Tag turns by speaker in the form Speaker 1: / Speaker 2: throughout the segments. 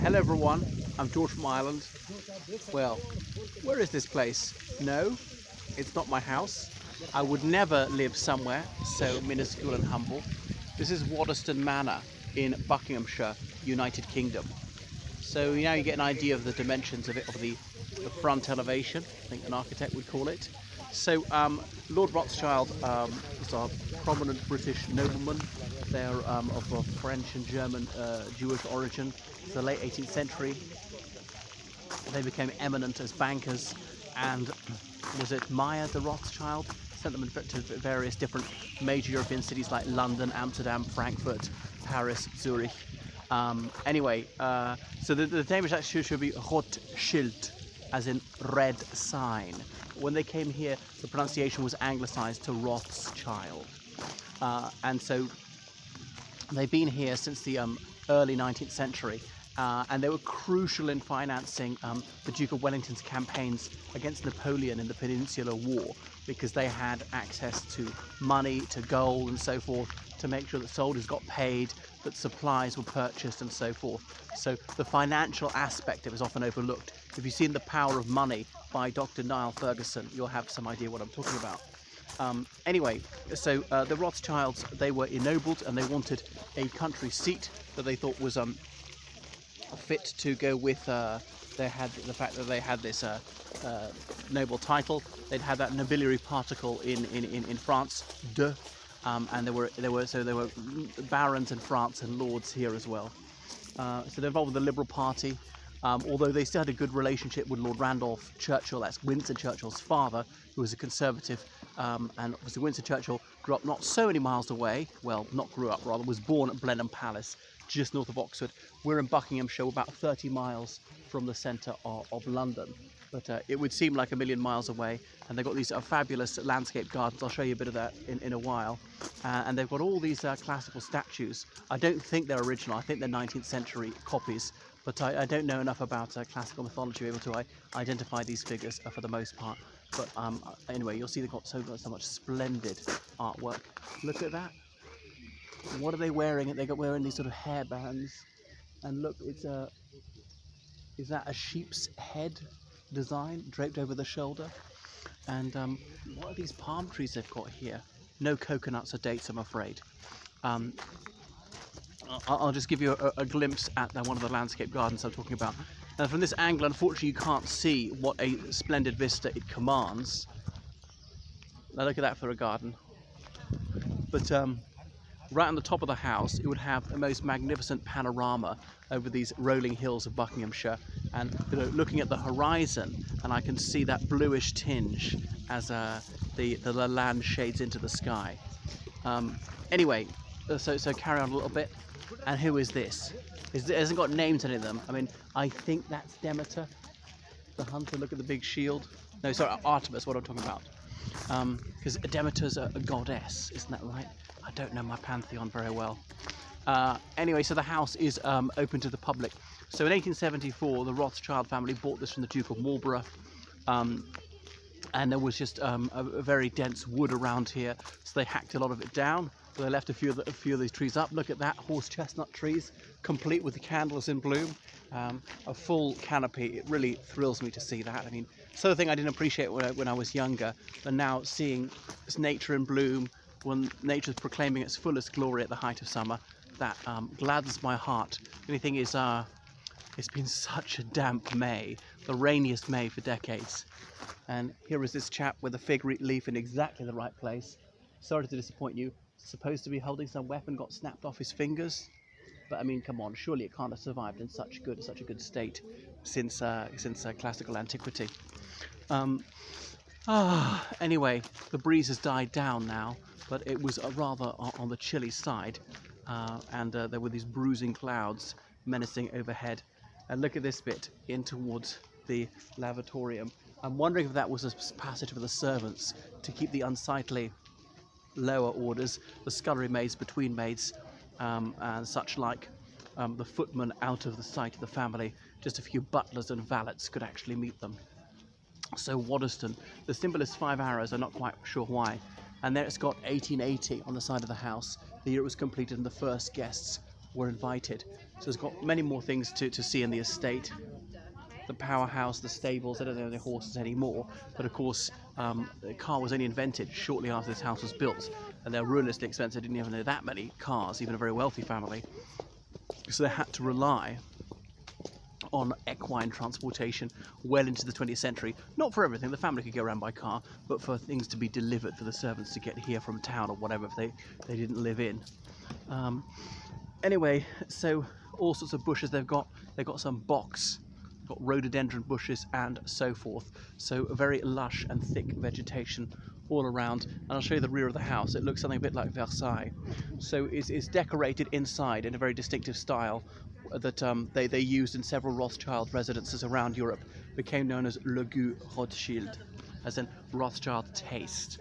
Speaker 1: Hello everyone, I'm George from Ireland. Well, where is this place? No, it's not my house. I would never live somewhere so minuscule and humble. This is Waddesdon Manor in Buckinghamshire, United Kingdom. So now you get an idea of the dimensions of it, of the front elevation, I think an architect would call it. So Lord Rothschild is a prominent British nobleman. They're of a French and German Jewish origin. In the late 18th century, they became eminent as bankers, and was it Meyer the Rothschild sent them to various different major European cities like London, Amsterdam, Frankfurt, Paris, Zurich. Anyway, so the name actually should be Rothschild, as in red sign. When they came here, the pronunciation was anglicised to Rothschild, and so they've been here since the early 19th century, and they were crucial in financing the Duke of Wellington's campaigns against Napoleon in the Peninsular War, because they had access to money, to gold and so forth, to make sure that soldiers got paid, that supplies were purchased and so forth. So the financial aspect of it is often overlooked. If you've seen The Power of Money by Dr. Niall Ferguson, you'll have some idea what I'm talking about. Anyway, so the Rothschilds, they were ennobled and they wanted a country seat that they thought was fit to go with they had the fact that they had this noble title. They'd had that nobiliary particle in France, and there were barons in France and lords here as well. So they're involved with the Liberal Party. Although they still had a good relationship with Lord Randolph Churchill, that's Winston Churchill's father, who was a Conservative, and obviously Winston Churchill grew up not so many miles away, well, not grew up, rather, was born at Blenheim Palace, just north of Oxford. We're in Buckinghamshire, about 30 miles from the centre of London, but it would seem like a million miles away, and they've got these fabulous landscape gardens. I'll show you a bit of that in a while, and they've got all these classical statues. I don't think they're original, I think they're 19th century copies, but I don't know enough about classical mythology to be able to identify these figures for the most part. But anyway, you'll see they've got so much splendid artwork. Look at that. What are they wearing? They're wearing these sort of hairbands. And look, is that a sheep's head design draped over the shoulder? And what are these palm trees they've got here? No coconuts or dates, I'm afraid. I'll just give you a glimpse at one of the landscape gardens I'm talking about. Now, from this angle, unfortunately, you can't see what a splendid vista it commands. Now, look at that for a garden. But right on the top of the house, it would have the most magnificent panorama over these rolling hills of Buckinghamshire. And looking at the horizon, and I can see that bluish tinge as the land shades into the sky. Anyway, so carry on a little bit. And who is this? It hasn't got names on any of them. I mean, I think that's Demeter, the hunter. Look at the big shield. No, sorry, Artemis, what I'm talking about. Because Demeter's a goddess, isn't that right? I don't know my pantheon very well. Anyway, so the house is open to the public. So in 1874, the Rothschild family bought this from the Duke of Marlborough. And there was just a very dense wood around here, so they hacked a lot of it down. So they left a few of these trees up. Look at that, horse chestnut trees, complete with the candles in bloom. A full canopy. It really thrills me to see that. I mean, it's the thing I didn't appreciate when I was younger, but now seeing nature in bloom, when nature's proclaiming its fullest glory at the height of summer, that gladdens my heart. The only thing is, it's been such a damp May, the rainiest May for decades. And here is this chap with a fig leaf in exactly the right place. Sorry to disappoint you. Supposed to be holding some weapon, got snapped off his fingers. But I mean, come on, surely it can't have survived in such a good state since classical antiquity. Anyway, the breeze has died down now, but it was rather on the chilly side, and there were these bruising clouds menacing overhead. And look at this bit in towards the lavatorium. I'm wondering if that was a passage for the servants to keep the unsightly lower orders, the scullery maids, between maids, and such like, the footmen out of the sight of the family. Just a few butlers and valets could actually meet them. So Waddesdon, the symbol is 5 arrows, I'm not quite sure why. And there it's got 1880 on the side of the house, the year it was completed, and the first guests were invited. So it's got many more things to see in the estate. The powerhouse, the stables, they don't have any horses anymore, but of course the car was only invented shortly after this house was built, and they're ruinously expensive. They didn't even know that many cars, even a very wealthy family, so they had to rely on equine transportation well into the 20th century. Not for everything, the family could go around by car, but for things to be delivered, for the servants to get here from town or whatever if they didn't live in. Anyway, so all sorts of bushes they've got some box, got rhododendron bushes and so forth, so a very lush and thick vegetation all around. And I'll show you the rear of the house. It looks something a bit like Versailles. So it's decorated inside in a very distinctive style that they used in several Rothschild residences around Europe. Became known as Le Goût Rothschild, as in Rothschild taste.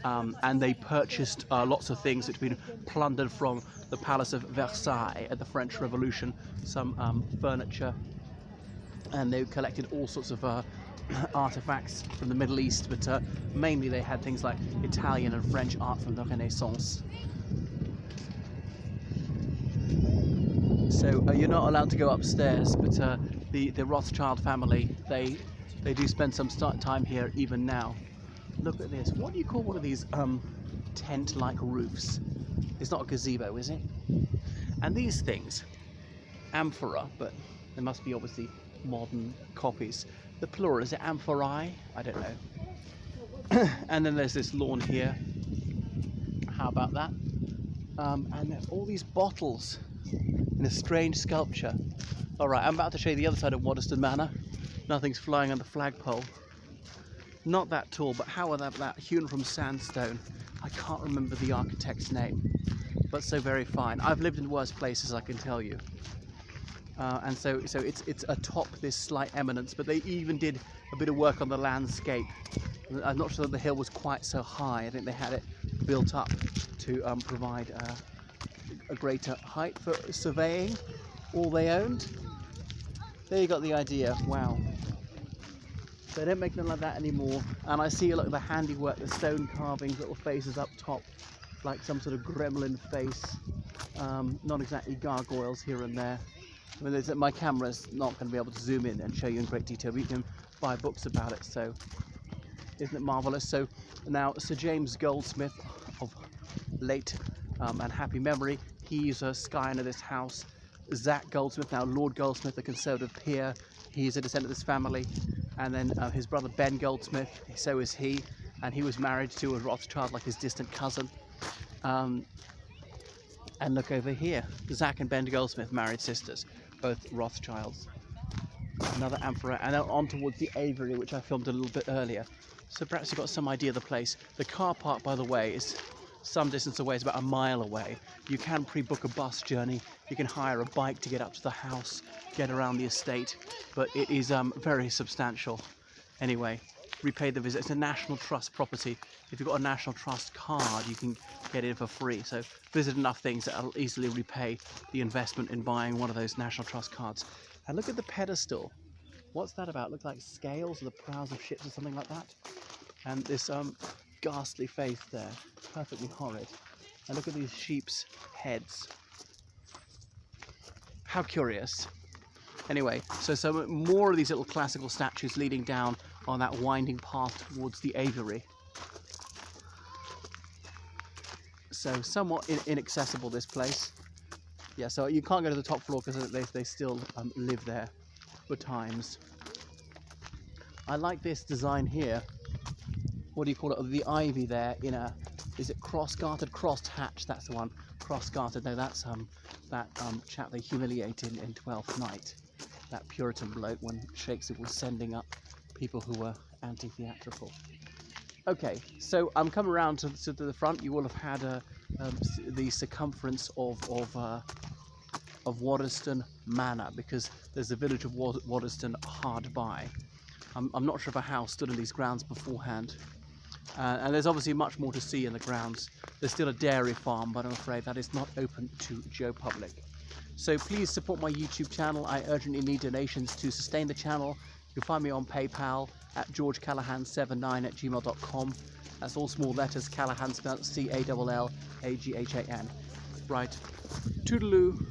Speaker 1: And they purchased lots of things that had been plundered from the Palace of Versailles at the French Revolution, some furniture, and they collected all sorts of artifacts from the Middle East, but mainly they had things like Italian and French art from the Renaissance. So you're not allowed to go upstairs, but the Rothschild family, they do spend some time here even now. Look at this. What do you call one of these tent-like roofs? It's not a gazebo, is it? And these things, amphora, but they must be obviously modern copies. The plural, is it amphorae? I don't know. And then there's this lawn here. How about that? And there's all these bottles in a strange sculpture. Alright, I'm about to show you the other side of Waddesdon Manor. Nothing's flying on the flagpole. Not that tall, but how about that? Hewn from sandstone. I can't remember the architect's name, but so very fine. I've lived in worse places, I can tell you. And so it's atop this slight eminence, but they even did a bit of work on the landscape. I'm not sure that the hill was quite so high. I think they had it built up to provide a greater height for surveying all they owned. There you got the idea. Wow. They don't make them like that anymore. And I see, look, the handiwork, the stone carvings, little faces up top, like some sort of gremlin face. Not exactly gargoyles here and there. I mean, my camera's not going to be able to zoom in and show you in great detail, but you can buy books about it, so isn't it marvellous? So now Sir James Goldsmith, of late and happy memory, he's a scion of this house. Zach Goldsmith, now Lord Goldsmith, the Conservative peer, he's a descendant of this family. And then his brother Ben Goldsmith, so is he, and he was married to a Rothschild, like his distant cousin. And look over here, Zach and Ben Goldsmith, married sisters, both Rothschilds. Another amphora, and then on towards the aviary, which I filmed a little bit earlier. So perhaps you've got some idea of the place. The car park, by the way, is some distance away, it's about a mile away. You can pre-book a bus journey, you can hire a bike to get up to the house, get around the estate, but it is very substantial. Anyway, repay the visit. It's a National Trust property. If you've got a National Trust card, you can get in for free. So visit enough things that will easily repay the investment in buying one of those National Trust cards. And look at the pedestal. What's that about? Look like scales or the prows of ships or something like that. And this ghastly face there, perfectly horrid. And look at these sheep's heads. How curious. Anyway, so some more of these little classical statues leading down on that winding path towards the aviary. So somewhat inaccessible, this place. Yeah, so you can't go to the top floor because they still live there for times. I like this design here. What do you call it? The ivy there in a, is it cross-gartered? Crossed hatch, that's the one. Cross-gartered, no, that's that chap they humiliated in Twelfth Night. That Puritan bloke when Shakespeare was sending up people who were anti-theatrical. Okay, so I'm coming around to the front. You will have had the circumference of Waddesdon Manor, because there's a village of Waddesdon hard by. I'm not sure if a house stood in these grounds beforehand. And there's obviously much more to see in the grounds. There's still a dairy farm, but I'm afraid that is not open to Joe Public. So please support my YouTube channel. I urgently need donations to sustain the channel. You can find me on PayPal at georgecallahan79@gmail.com. That's all small letters, Callahan spelled C-A-L-L-A-G-H-A-N. Right, toodaloo.